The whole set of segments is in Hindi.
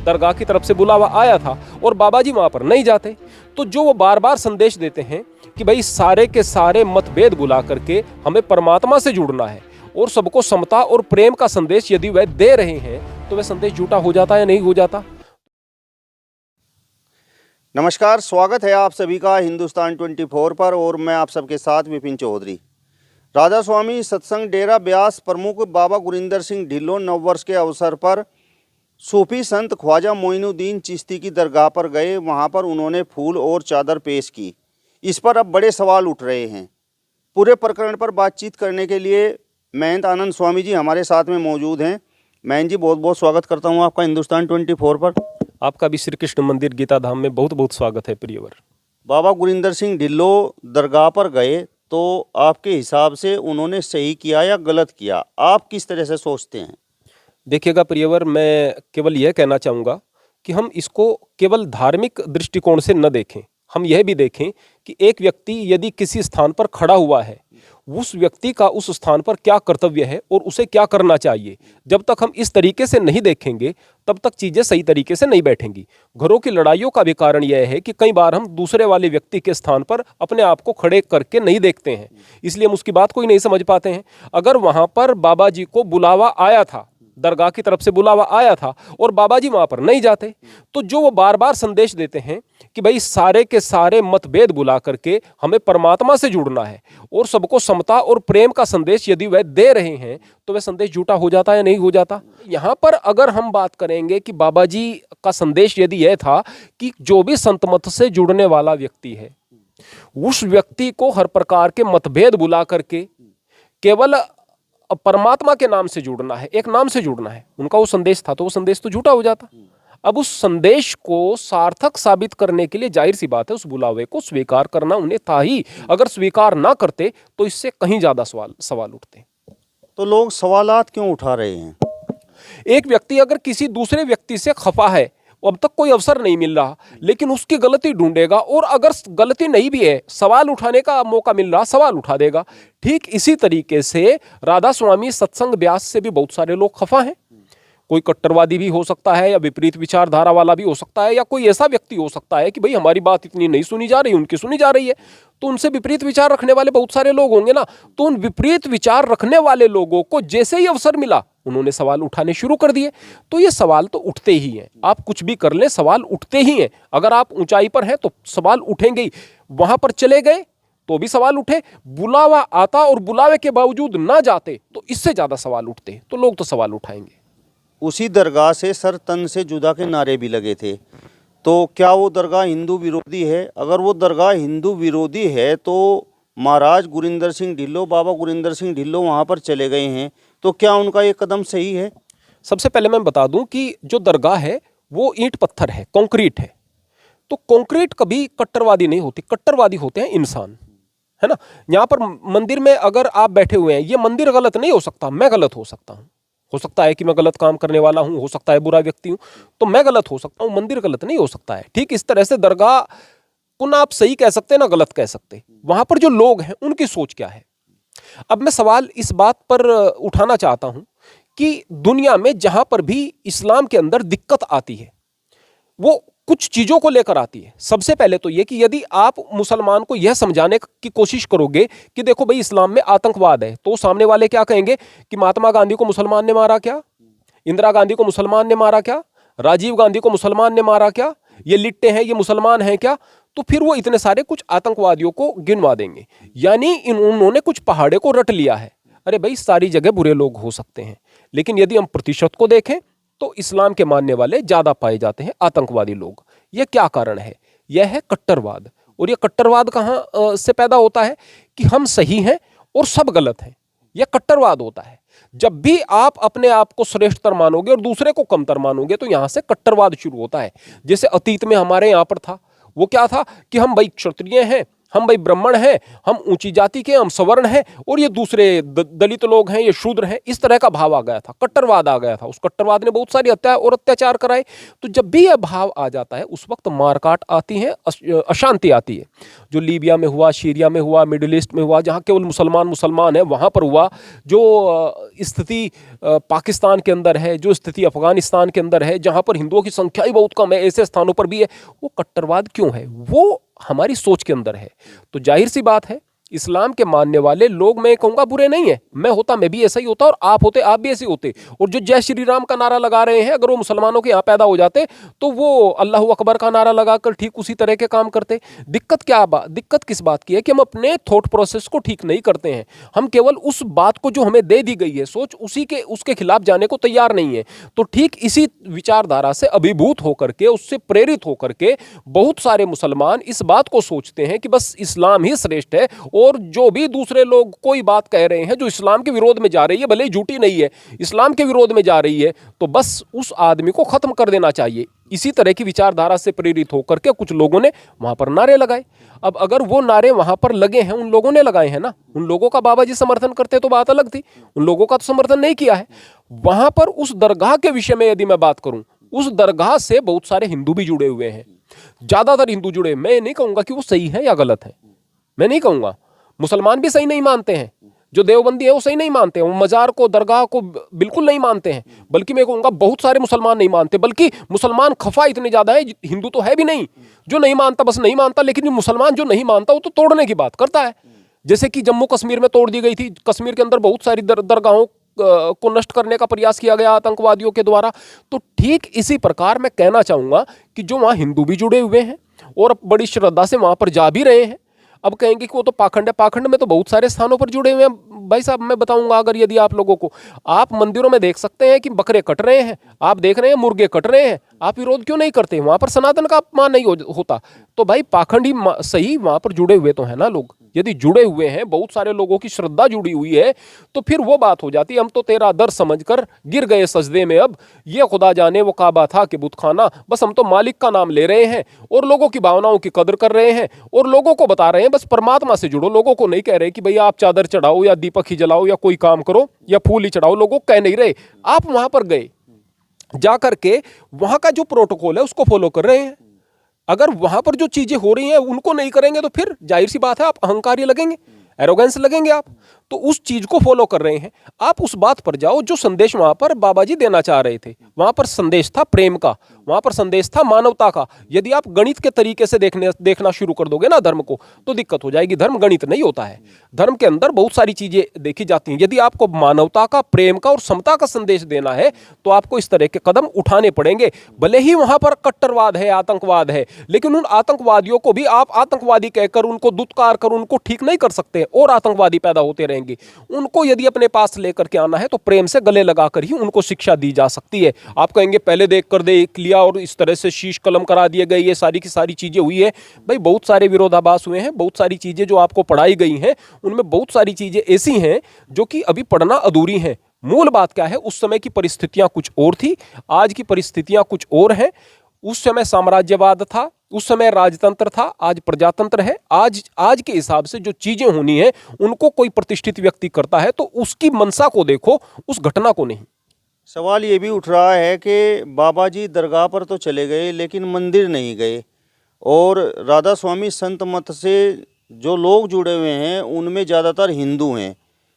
दरगाह की तरफ से बुलावा आया था और बाबा जी वहाँ पर नहीं जाते। तो जो वो बार बार संदेश देते हैं कि भाई सारे के सारे मतभेद बुला करके हमें परमात्मा से जुड़ना है और सबको समता और प्रेम का संदेश यदि वह दे रहे हैं तो वह संदेश झूठा हो जाता है या नहीं हो जाता। नमस्कार, स्वागत है आप सभी का हिंदुस्तान 24 पर और मैं आप सबके साथ विपिन चौधरी। राधा स्वामी सत्संग डेरा ब्यास प्रमुख बाबा गुरिंदर सिंह ढिल्लों नववर्ष के अवसर पर सूफी संत ख्वाजा मोइनुद्दीन चिश्ती की दरगाह पर गए। वहां पर उन्होंने फूल और चादर पेश की। इस पर अब बड़े सवाल उठ रहे हैं। पूरे प्रकरण पर बातचीत करने के लिए महंत आनंद स्वामी जी हमारे साथ में मौजूद हैं। महंत जी, बहुत बहुत स्वागत करता हूं आपका हिंदुस्तान 24 पर। आपका भी श्री कृष्ण मंदिर गीता धाम में बहुत बहुत स्वागत है प्रियवर। बाबा गुरिंदर सिंह ढिल्लों दरगाह पर गए तो आपके हिसाब से उन्होंने सही किया या गलत किया? आप किस तरह से सोचते हैं? देखिएगा प्रियवर, मैं केवल यह कहना चाहूँगा कि हम इसको केवल धार्मिक दृष्टिकोण से न देखें। हम यह भी देखें कि एक व्यक्ति यदि किसी स्थान पर खड़ा हुआ है, उस व्यक्ति का उस स्थान पर क्या कर्तव्य है और उसे क्या करना चाहिए। जब तक हम इस तरीके से नहीं देखेंगे तब तक चीज़ें सही तरीके से नहीं बैठेंगी। घरों की लड़ाइयों का भी कारण यह है कि कई बार हम दूसरे वाले व्यक्ति के स्थान पर अपने आप को खड़े करके नहीं देखते हैं, इसलिए हम उसकी बात को ही नहीं समझ पाते हैं। अगर वहाँ पर बाबा जी को बुलावा आया था, दरगाह की तरफ से बुलावा आया था और बाबा जी वहाँ पर नहीं जाते, तो जो वो बार बार संदेश देते हैं कि भाई सारे के सारे मतभेद बुला करके हमें परमात्मा से जुड़ना है और सबको समता और प्रेम का संदेश यदि वह दे रहे हैं तो वह संदेश झूठा हो जाता है या नहीं हो जाता। यहाँ पर अगर हम बात करेंगे कि बाबा जी का संदेश यदि यह था कि जो भी संत मत से जुड़ने वाला व्यक्ति है उस व्यक्ति को हर प्रकार के मतभेद बुला करके केवल परमात्मा के नाम से जुड़ना है, एक नाम से जुड़ना है, उनका वो संदेश था, तो वो संदेश तो झूठा हो जाता। अब उस संदेश को सार्थक साबित करने के लिए जाहिर सी बात है उस बुलावे को स्वीकार करना उन्हें था ही। अगर स्वीकार ना करते तो इससे कहीं ज्यादा सवाल उठते। तो लोग सवालात क्यों उठा रहे हैं? एक व्यक्ति अगर किसी दूसरे व्यक्ति से खफा है, अब तक कोई अवसर नहीं मिल रहा, लेकिन उसकी गलती ढूंढेगा और अगर गलती नहीं भी है, सवाल उठाने का मौका मिल रहा, सवाल उठा देगा। ठीक इसी तरीके से राधा स्वामी सत्संग ब्यास से भी बहुत सारे लोग खफा हैं। कोई कट्टरवादी भी हो सकता है या विपरीत विचारधारा वाला भी हो सकता है, या कोई ऐसा व्यक्ति हो सकता है कि भाई हमारी बात इतनी नहीं सुनी जा रही, उनकी सुनी जा रही है, तो उनसे विपरीत विचार रखने वाले बहुत सारे लोग होंगे ना। तो उन विपरीत विचार रखने वाले लोगों को जैसे ही अवसर मिला उन्होंने सवाल उठाने शुरू कर दिए। तो ये सवाल तो उठते ही हैं, आप कुछ भी कर लें सवाल उठते ही हैं। अगर आप ऊंचाई पर हैं तो सवाल उठेंगे ही। वहां पर चले गए तो भी सवाल उठे, बुलावा आता और बुलावे के बावजूद ना जाते तो इससे ज्यादा सवाल उठते, तो लोग तो सवाल उठाएंगे। उसी दरगाह से सर तन से जुदा के नारे भी लगे थे, तो क्या वो दरगाह हिंदू विरोधी है? अगर वो दरगाह हिंदू विरोधी है तो महाराज गुरिंदर सिंह ढिल्लों, बाबा गुरिंदर सिंह ढिल्लों वहाँ पर चले गए हैं, तो क्या उनका ये कदम सही है? सबसे पहले मैं बता दूं कि जो दरगाह है वो ईंट पत्थर है, कंक्रीट है। तो कंक्रीट कभी कट्टरवादी नहीं होती, कट्टरवादी होते हैं इंसान, है ना। यहाँ पर मंदिर में अगर आप बैठे हुए हैं, ये मंदिर गलत नहीं हो सकता, मैं गलत हो सकता हूँ। हो सकता है कि मैं गलत काम करने वाला हूं, हो सकता है बुरा व्यक्ति हूं, तो मैं गलत हो सकता हूं, मंदिर गलत नहीं हो सकता है। ठीक इस तरह से दरगाह को ना आप सही कह सकते ना गलत कह सकते, वहां पर जो लोग हैं उनकी सोच क्या है। अब मैं सवाल इस बात पर उठाना चाहता हूं कि दुनिया में जहां पर भी इस्लाम के अंदर दिक्कत आती है वो कुछ चीजों को लेकर आती है। सबसे पहले तो यह कि यदि आप मुसलमान को यह समझाने की कोशिश करोगे कि देखो भाई इस्लाम में आतंकवाद है, तो सामने वाले क्या कहेंगे कि महात्मा गांधी को मुसलमान ने मारा क्या, इंदिरा गांधी को मुसलमान ने मारा क्या, राजीव गांधी को मुसलमान ने मारा क्या, ये लिट्टे हैं ये मुसलमान हैं क्या। तो फिर वो इतने सारे कुछ आतंकवादियों को गिनवा देंगे, यानी उन्होंने कुछ पहाड़े को रट लिया है। अरे भाई सारी जगह बुरे लोग हो सकते हैं, लेकिन यदि हम प्रतिशत को देखें तो इस्लाम के मानने वाले ज्यादा पाए जाते हैं आतंकवादी लोग। यह क्या कारण है? यह है कट्टरवाद। और यह कट्टरवाद कहां से पैदा होता है कि हम सही हैं और सब गलत हैं, यह कट्टरवाद होता है। जब भी आप अपने आप को श्रेष्ठतर मानोगे और दूसरे को कमतर मानोगे तो यहां से कट्टरवाद शुरू होता है। जैसे अतीत में हमारे यहां पर था, वो क्या था कि हम भाई क्षत्रिय हैं हम भाई ब्राह्मण हैं, हम ऊंची जाति के, हम सवर्ण हैं, और ये दूसरे दलित लोग हैं, ये शूद्र हैं, इस तरह का भाव आ गया था, कट्टरवाद आ गया था। उस कट्टरवाद ने बहुत सारी हत्या और अत्याचार कराए। तो जब भी यह भाव आ जाता है उस वक्त मारकाट आती है, अशांति आती है। जो लीबिया में हुआ, सीरिया में हुआ, मिडिल ईस्ट में हुआ, जहाँ केवल मुसलमान है वहाँ पर हुआ। जो स्थिति पाकिस्तान के अंदर है, जो स्थिति अफगानिस्तान के अंदर है, जहाँ पर हिंदुओं की संख्या ही बहुत कम है, ऐसे स्थानों पर भी है। वो कट्टरवाद क्यों है? वो हमारी सोच के अंदर है। तो जाहिर सी बात है, इस्लाम के मानने वाले लोग, मैं कहूँगा बुरे नहीं है, मैं होता मैं भी ऐसा ही होता, और आप होते आप भी ऐसे होते। और जो जय श्री राम का नारा लगा रहे हैं, अगर वो मुसलमानों के यहाँ पैदा हो जाते तो वो अल्लाह अकबर का नारा लगाकर ठीक उसी तरह के काम करते। दिक्कत किस बात की है कि हम अपने थॉट प्रोसेस को ठीक नहीं करते हैं। हम केवल उस बात को जो हमें दे दी गई है सोच, उसके खिलाफ जाने को तैयार नहीं है। तो ठीक इसी विचारधारा से अभिभूत होकर के, उससे प्रेरित होकर के बहुत सारे मुसलमान इस बात को सोचते हैं कि बस इस्लाम ही श्रेष्ठ है, और जो भी दूसरे लोग कोई बात कह रहे हैं जो इस्लाम के विरोध में जा रही है, भले ही झूठी नहीं है, इस्लाम के विरोध में जा रही है, तो बस उस आदमी को खत्म कर देना चाहिए। इसी तरह की विचारधारा से प्रेरित होकर के कुछ लोगों ने वहां पर नारे लगाए। अब अगर वो नारे वहां पर लगे हैं, उन लोगों ने लगाए हैं ना, उन लोगों का बाबा जी समर्थन करते तो बात अलग थी, उन लोगों का तो समर्थन नहीं किया है। वहां पर उस दरगाह के विषय में यदि मैं बात करूं, उस दरगाह से बहुत सारे हिंदू भी जुड़े हुए हैं, ज्यादातर हिंदू जुड़े। मैं नहीं कहूंगा कि वो सही है या गलत है, मैं नहीं कहूंगा। मुसलमान भी सही नहीं मानते हैं, जो देवबंदी है वो सही नहीं मानते हैं, वो मजार को, दरगाह को बिल्कुल नहीं मानते हैं। बल्कि मैं कहूँगा बहुत सारे मुसलमान नहीं मानते, बल्कि मुसलमान खफा इतने ज़्यादा है, हिंदू तो है भी नहीं, जो नहीं मानता बस नहीं मानता, लेकिन ये मुसलमान जो नहीं मानता वो तो तोड़ने की बात करता है। जैसे कि जम्मू कश्मीर में तोड़ दी गई थी, कश्मीर के अंदर बहुत सारी दरगाहों को नष्ट करने का प्रयास किया गया आतंकवादियों के द्वारा। तो ठीक इसी प्रकार मैं कहना चाहूँगा कि जो वहाँ हिंदू भी जुड़े हुए हैं और बड़ी श्रद्धा से वहाँ पर जा भी रहे हैं। अब कहेंगे कि वो तो पाखंड है, पाखंड में तो बहुत सारे स्थानों पर जुड़े हुए हैं भाई साहब। मैं बताऊंगा, अगर यदि आप लोगों को, आप मंदिरों में देख सकते हैं कि बकरे कट रहे हैं, आप देख रहे हैं मुर्गे कट रहे हैं, आप विरोध क्यों नहीं करते? वहां पर सनातन का अपमान नहीं होता। तो भाई पाखंड ही सही, वहां पर जुड़े हुए तो है ना लोग। यदि जुड़े हुए हैं, बहुत सारे लोगों की श्रद्धा जुड़ी हुई है, तो फिर वो बात हो जाती है, हम तो तेरा दर समझकर गिर गए सजदे में, अब ये खुदा जाने वो काबा था कि बुतखाना, बस हम तो मालिक का नाम ले रहे हैं और लोगों की भावनाओं की कदर कर रहे हैं और लोगों को बता रहे हैं बस परमात्मा से जुड़ो। लोगों को नहीं कह रहे कि भैया आप चादर चढ़ाओ या दीपक ही जलाओ या कोई काम करो या फूल ही चढ़ाओ, लोगों कह नहीं रहे। आप वहां पर गए, जाकर के वहां का जो प्रोटोकॉल है उसको फॉलो कर रहे हैं। अगर वहां पर जो चीजें हो रही हैं उनको नहीं करेंगे तो फिर जाहिर सी बात है आप अहंकारी लगेंगे, एरोगेंस लगेंगे आप। तो उस चीज को फॉलो कर रहे हैं। आप उस बात पर जाओ जो संदेश वहां पर बाबा जी देना चाह रहे थे। वहां पर संदेश था प्रेम का, वहां पर संदेश था मानवता का। यदि आप गणित के तरीके से देखना शुरू कर दोगे ना धर्म को, तो दिक्कत हो जाएगी। धर्म गणित नहीं होता है, धर्म के अंदर बहुत सारी चीजें देखी जाती हैं। यदि आपको मानवता का, प्रेम का और समता का संदेश देना है तो आपको इस तरह के कदम उठाने पड़ेंगे। भले ही वहां पर कट्टरवाद है, आतंकवाद है, लेकिन उन आतंकवादियों को भी आप आतंकवादी कहकर, उनको दुत्कार कर उनको ठीक नहीं कर सकते और आतंकवादी पैदा होते रहेंगे। उनको यदि अपने पास लेकर के आना है तो प्रेम से गले लगाकर ही उनको शिक्षा दी जा सकती है। आप कहेंगे पहले देख लिया और इस तरह से शीश कलम करा दिए गए, ये सारी की सारी चीजें हुई है। भाई बहुत सारे विरोधाभास हुए हैं, बहुत सारी चीजें जो आपको पढ़ाई गई हैं उनमें बहुत सारी चीजें ऐसी हैं जो कि अभी पढ़ना अधूरी हैं। मूल बात क्या है, उस समय की परिस्थितियां कुछ और थी, आज की परिस्थितियां कुछ और हैं। उस समय साम्राज्यवाद था, उस समय राजतंत्र था, आज प्रजातंत्र है। आज के हिसाब से जो चीजें होनी है उनको कोई प्रतिष्ठित व्यक्ति करता है तो उसकी मंशा को देखो, उस घटना को नहीं। सवाल ये भी उठ रहा है कि बाबा जी दरगाह पर तो चले गए लेकिन मंदिर नहीं गए, और राधा स्वामी संत मत से जो लोग जुड़े हुए हैं उनमें ज़्यादातर हिंदू हैं।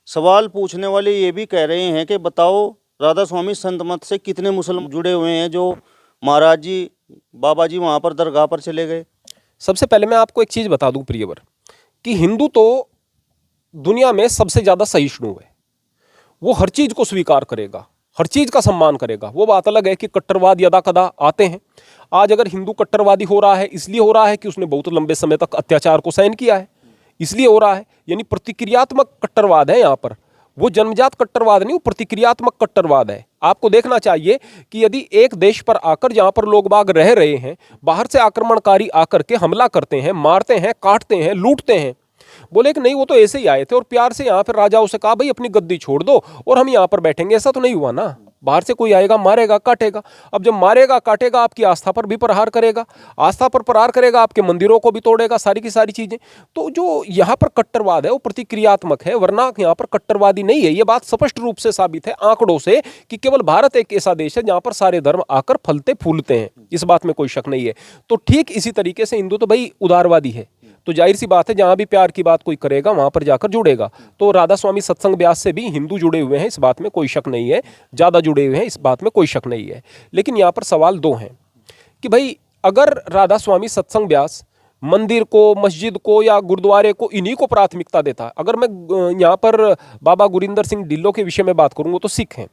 सवाल पूछने वाले ये भी कह रहे हैं कि बताओ राधा स्वामी संत मत से कितने मुसलमान जुड़े हुए हैं जो महाराज जी, बाबा जी वहाँ पर दरगाह पर चले गए। सबसे पहले मैं आपको एक चीज़ बता दूं प्रियवर, कि हिंदू तो दुनिया में सबसे ज़्यादा सहिष्णु है। वो हर चीज़ को स्वीकार करेगा, हर चीज़ का सम्मान करेगा। वो बात अलग है कि कट्टरवाद यदा कदा आते हैं। आज अगर हिंदू कट्टरवादी हो रहा है, इसलिए हो रहा है कि उसने बहुत लंबे समय तक अत्याचार को सहन किया है, इसलिए हो रहा है। यानी प्रतिक्रियात्मक कट्टरवाद है यहाँ पर, वो जन्मजात कट्टरवाद नहीं, वो प्रतिक्रियात्मक कट्टरवाद है। आपको देखना चाहिए कि यदि एक देश पर आकर, जहां पर लोग बाग रह रहे हैं, बाहर से आक्रमणकारी आकर के हमला करते हैं, मारते हैं, काटते हैं, लूटते हैं, बोले कि नहीं वो तो ऐसे ही आए थे और प्यार से यहाँ पर राजाओं से कहा भाई अपनी गद्दी छोड़ दो और हम यहाँ पर बैठेंगे, ऐसा तो नहीं हुआ ना। बाहर से कोई आएगा, मारेगा, काटेगा। अब जब मारेगा, काटेगा, आपकी आस्था पर भी प्रहार करेगा, आस्था पर प्रहार करेगा, आपके मंदिरों को भी तोड़ेगा, सारी की सारी चीजें। तो जो यहाँ पर कट्टरवाद है वो प्रतिक्रियात्मक है, वरना यहाँ पर कट्टरवादी नहीं है। ये बात स्पष्ट रूप से साबित है आंकड़ों से कि केवल भारत एक ऐसा देश है जहां पर सारे धर्म आकर फलते फूलते हैं, इस बात में कोई शक नहीं है। तो ठीक इसी तरीके से हिंदू तो भाई उदारवादी है, तो जाहिर सी बात है जहां भी प्यार की बात कोई करेगा वहां पर जाकर जुड़ेगा। तो राधा स्वामी सत्संग ब्यास से भी हिंदू जुड़े हुए हैं, इस बात में कोई शक नहीं है, ज्यादा जुड़े हुए हैं, इस बात में कोई शक नहीं है। लेकिन यहाँ पर सवाल दो हैं कि भाई अगर राधा स्वामी सत्संग ब्यास मंदिर को, मस्जिद को या गुरुद्वारे को, इन्हीं को प्राथमिकता देता है। अगर मैं यहाँ पर बाबा गुरिंदर सिंह ढिल्लों के विषय में बात करूँ, वो तो सिख हैं,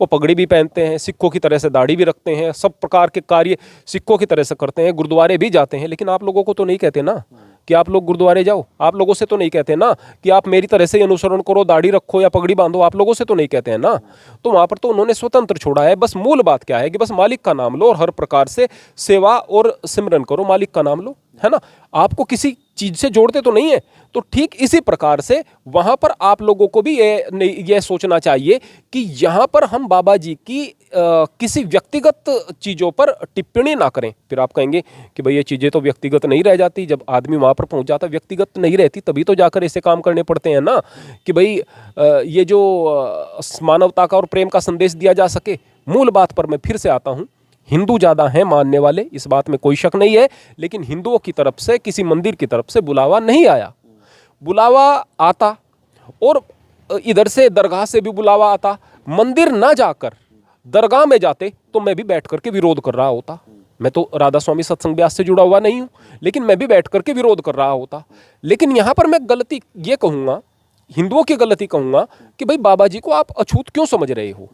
वो पगड़ी भी पहनते हैं, सिखों की तरह से दाढ़ी भी रखते हैं, सब प्रकार के कार्य सिखों की तरह से करते हैं, गुरुद्वारे भी जाते हैं। लेकिन आप लोगों को तो नहीं कहते ना कि आप लोग गुरुद्वारे जाओ, आप लोगों से तो नहीं कहते ना कि आप मेरी तरह से अनुसरण करो, दाढ़ी रखो या पगड़ी बांधो, आप लोगों से तो नहीं कहते हैं ना। तो वहां पर तो उन्होंने स्वतंत्र छोड़ा है। बस मूल बात क्या है कि बस मालिक का नाम लो और हर प्रकार से सेवा और सिमरन करो, मालिक का नाम लो, है ना। आपको किसी चीज से जोड़ते तो नहीं है। तो ठीक इसी प्रकार से वहां पर आप लोगों को भी ये सोचना चाहिए कि यहां पर हम बाबा जी की किसी व्यक्तिगत चीजों पर टिप्पणी ना करें। फिर आप कहेंगे कि भाई ये चीजें तो व्यक्तिगत नहीं रह जाती, जब आदमी वहां पर पहुंच जाता व्यक्तिगत नहीं रहती, तभी तो जाकर ऐसे काम करने पड़ते हैं ना कि भाई ये जो मानवता का और प्रेम का संदेश दिया जा सके। मूल बात पर मैं फिर से आता हूं, हिंदू ज्यादा हैं मानने वाले, इस बात में कोई शक नहीं है, लेकिन हिंदुओं की तरफ से किसी मंदिर की तरफ से बुलावा नहीं आया। बुलावा आता और इधर से दरगाह से भी बुलावा आता, मंदिर ना जाकर दरगाह में जाते तो मैं भी बैठ करके विरोध कर रहा होता। मैं तो राधा स्वामी सत्संग ब्यास से जुड़ा हुआ नहीं हूं, लेकिन मैं भी बैठ करके विरोध कर रहा होता। लेकिन यहां पर मैं गलती ये कहूंगा, हिंदुओं की गलती कहूंगा कि भाई बाबा जी को आप अछूत क्यों समझ रहे हो?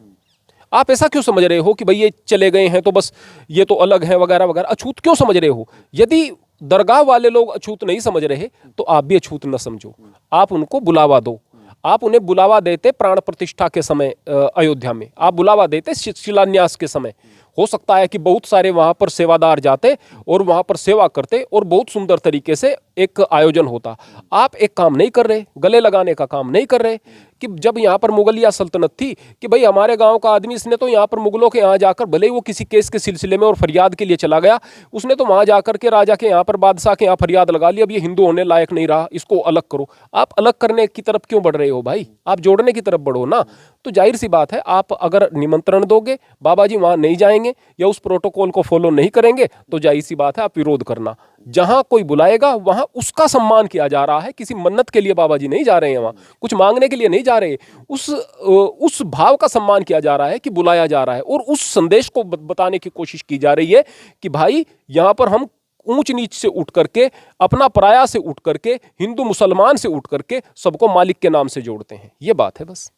आप ऐसा क्यों समझ रहे हो कि भाई ये चले गए हैं तो बस ये तो अलग है वगैरह वगैरह? अछूत क्यों समझ रहे हो? यदि दरगाह वाले लोग अछूत नहीं समझ रहे तो आप भी अछूत न समझो, आप उनको बुलावा दो। आप उन्हें बुलावा देते प्राण प्रतिष्ठा के समय, अयोध्या में आप बुलावा देते शिलान्यास के समय। हो सकता है कि बहुत सारे वहां पर सेवादार जाते और वहां पर सेवा करते और बहुत सुंदर तरीके से एक आयोजन होता। आप एक काम नहीं कर रहे, गले लगाने का काम नहीं कर रहे कि जब यहाँ पर मुगलिया सल्तनत थी कि भाई हमारे गांव का आदमी, इसने तो यहाँ पर मुगलों के यहाँ जाकर, भले ही वो किसी केस के सिलसिले में और फरियाद के लिए चला गया, उसने तो वहां जाकर के राजा के यहाँ पर, बादशाह के यहाँ फरियाद लगा ली, अब ये हिंदू होने लायक नहीं रहा, इसको अलग करो। आप अलग करने की तरफ क्यों बढ़ रहे हो भाई? आप जोड़ने की तरफ बढ़ो ना। तो जाहिर सी बात है, आप अगर निमंत्रण दोगे, बाबा जी वहां नहीं जाएंगे या उस प्रोटोकॉल को फॉलो नहीं करेंगे, तो जाहिर सी बात है आप विरोध करना। जहां कोई बुलाएगा वहां उसका सम्मान किया जा रहा है। किसी मन्नत के लिए बाबा जी नहीं जा रहे हैं, वहां कुछ मांगने के लिए नहीं जा रहे। उस भाव का सम्मान किया जा रहा है कि बुलाया जा रहा है, और उस संदेश को बताने की कोशिश की जा रही है कि भाई यहां पर हम ऊंच नीच से उठ करके, अपना पराया से उठ करके, हिंदू मुसलमान से उठ करके सबको मालिक के नाम से जोड़ते हैं। ये बात है बस।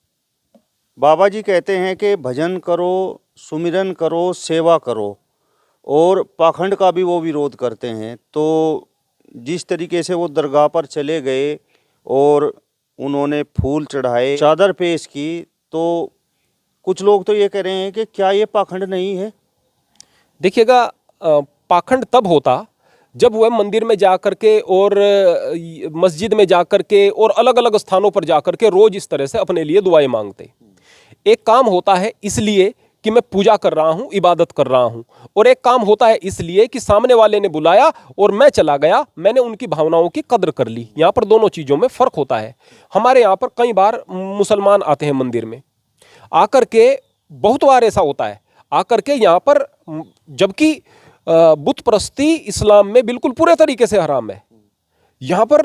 बाबा जी कहते हैं कि भजन करो, सुमिरन करो, सेवा करो, और पाखंड का भी वो विरोध करते हैं। तो जिस तरीके से वो दरगाह पर चले गए और उन्होंने फूल चढ़ाए, चादर पेश की, तो कुछ लोग तो ये कह रहे हैं कि क्या ये पाखंड नहीं है? देखिएगा, पाखंड तब होता जब वह मंदिर में जाकर के और मस्जिद में जाकर के और अलग अलग स्थानों पर जाकर के रोज इस तरह से अपने लिए दुआएं मांगते। एक काम होता है इसलिए कि मैं पूजा कर रहा हूं, इबादत कर रहा हूं, और एक काम होता है इसलिए कि सामने वाले ने बुलाया और मैं चला गया, मैंने उनकी भावनाओं की कद्र कर ली। यहां पर दोनों चीजों में फर्क होता है। हमारे यहां पर कई बार मुसलमान आते हैं मंदिर में, आकर के बहुत बार ऐसा होता है, आकर के यहां पर, जबकि बुत परस्ती इस्लाम में बिल्कुल पूरे तरीके से हराम है, यहां पर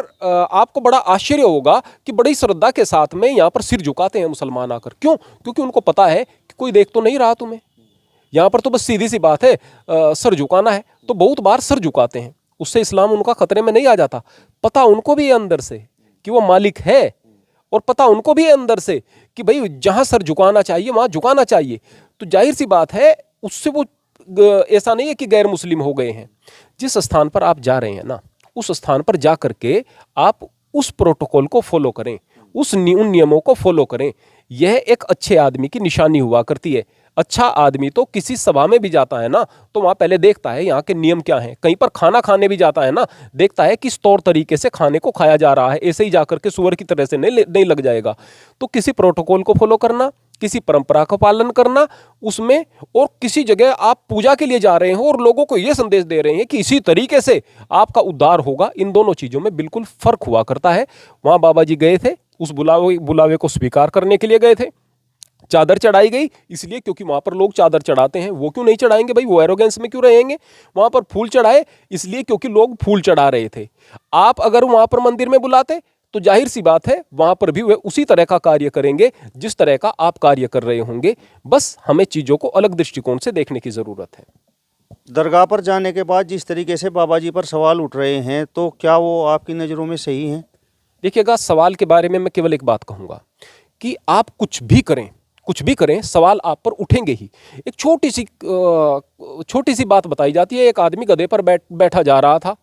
आपको बड़ा आश्चर्य होगा कि बड़ी श्रद्धा के साथ में यहां पर सिर झुकाते हैं मुसलमान आकर। क्यों? क्योंकि उनको पता है कि कोई देख तो नहीं रहा तुम्हें, यहां पर तो बस सीधी सी बात है, सर झुकाना है। तो बहुत बार सर झुकाते हैं, उससे इस्लाम उनका खतरे में नहीं आ जाता। पता उनको भी है अंदर से कि वो मालिक है, और पता उनको भी है अंदर से कि भाई जहां सर झुकाना चाहिए वहां झुकाना चाहिए। तो जाहिर सी बात है, उससे वो ऐसा नहीं है कि गैर मुस्लिम हो गए हैं। जिस स्थान पर आप जा रहे हैं ना, उस स्थान पर जा करके आप उस प्रोटोकॉल को फॉलो करें, उन नियमों को फॉलो करें। यह एक अच्छे आदमी की निशानी हुआ करती है। अच्छा आदमी तो किसी सभा में भी जाता है ना, तो वहां पहले देखता है यहाँ के नियम क्या हैं। कहीं पर खाना खाने भी जाता है ना, देखता है किस तौर तरीके से खाने को खाया जा रहा है। ऐसे ही जाकर के सुअर की तरह से नहीं लग जाएगा। तो किसी प्रोटोकॉल को फॉलो करना, किसी परंपरा का पालन करना उसमें, और किसी जगह आप पूजा के लिए जा रहे हो और लोगों को यह संदेश दे रहे हैं कि इसी तरीके से आपका उद्धार होगा, इन दोनों चीजों में बिल्कुल फर्क हुआ करता है। वहां बाबा जी गए थे, उस बुलावे को स्वीकार करने के लिए गए थे। चादर चढ़ाई गई इसलिए क्योंकि वहां पर लोग चादर चढ़ाते हैं, वो क्यों नहीं चढ़ाएंगे भाई, वो एरोगेंस में क्यों रहेंगे। वहां पर फूल चढ़ाए इसलिए क्योंकि लोग फूल चढ़ा रहे थे। आप अगर वहां पर मंदिर में बुलाते तो जाहिर सी बात है वहां पर भी वे उसी तरह का कार्य करेंगे जिस तरह का आप कार्य कर रहे होंगे। बस हमें चीजों को अलग दृष्टिकोण से देखने की जरूरत है। दरगाह पर जाने के बाद जिस तरीके से बाबा जी पर सवाल उठ रहे हैं, तो क्या वो आपकी नज़रों में सही हैं? देखिएगा, सवाल के बारे में मैं केवल एक बात कहूंगा कि आप कुछ भी करें सवाल आप पर उठेंगे ही। एक छोटी सी बात बताई जाती है। एक आदमी गधे पर बैठा जा रहा था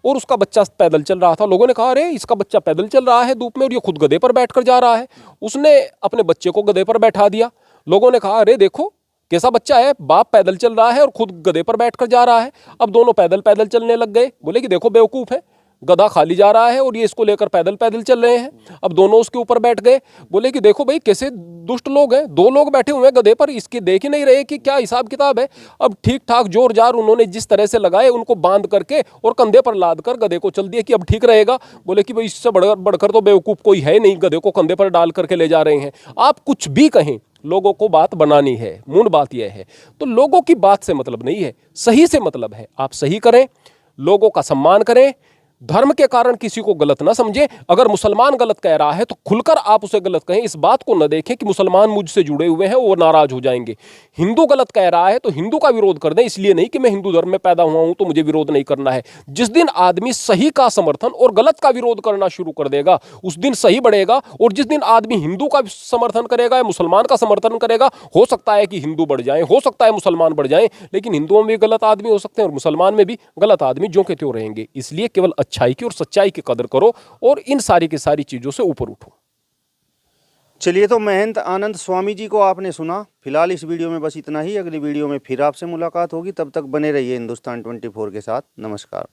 और उसका बच्चा पैदल चल रहा था। लोगों ने कहा, अरे इसका बच्चा पैदल चल रहा है धूप में और ये खुद गधे पर बैठकर जा रहा है। उसने अपने बच्चे को गधे पर बैठा दिया। लोगों ने कहा, अरे देखो कैसा बच्चा है, बाप पैदल चल रहा है और खुद गधे पर बैठकर जा रहा है। अब दोनों पैदल चलने लग गए। बोले कि देखो बेवकूफ है, गधा खाली जा रहा है और ये इसको लेकर पैदल चल रहे हैं। अब दोनों उसके ऊपर बैठ गए। बोले कि देखो भाई कैसे दुष्ट लोग हैं, दो लोग बैठे हुए हैं गधे पर, इसके देख ही नहीं रहे कि क्या हिसाब किताब है। अब ठीक ठाक जोर जार उन्होंने जिस तरह से लगाए, उनको बांध करके और कंधे पर लाद कर गधे को चल दिया कि अब ठीक रहेगा। बोले कि भाई इससे बढ़कर तो बेवकूफ कोई है नहीं, गधे को कंधे पर डाल करके ले जा रहे हैं। आप कुछ भी कहें, लोगों को बात बनानी है। मूल बात यह है, तो लोगों की बात से मतलब नहीं है, सही से मतलब है। आप सही करें, लोगों का सम्मान करें, धर्म के कारण किसी को गलत ना समझें। अगर मुसलमान गलत कह रहा है तो खुलकर आप उसे गलत कहें। इस बात को न देखें कि मुसलमान मुझसे जुड़े हुए हैं, वो नाराज हो जाएंगे। हिंदू गलत कह रहा है तो हिंदू का विरोध कर दें, इसलिए नहीं कि मैं हिंदू धर्म में पैदा हुआ हूं तो मुझे विरोध नहीं करना है। जिस दिन आदमी सही का समर्थन और गलत का विरोध करना शुरू कर देगा, उस दिन सही बढ़ेगा। और जिस दिन आदमी हिंदू का समर्थन करेगा या मुसलमान का समर्थन करेगा, हो सकता है कि हिंदू बढ़ जाए, हो सकता है मुसलमान बढ़ जाए, लेकिन हिंदुओं में भी गलत आदमी हो सकते हैं और मुसलमान में भी गलत आदमी जो के त्यों रहेंगे। इसलिए केवल अच्छाई की और सच्चाई की कदर करो और इन सारी की सारी चीजों से ऊपर उठो। चलिए, तो महंत आनंद स्वामी जी को आपने सुना। फिलहाल इस वीडियो में बस इतना ही। अगली वीडियो में फिर आपसे मुलाकात होगी। तब तक बने रहिए हिंदुस्तान 24 के साथ। नमस्कार।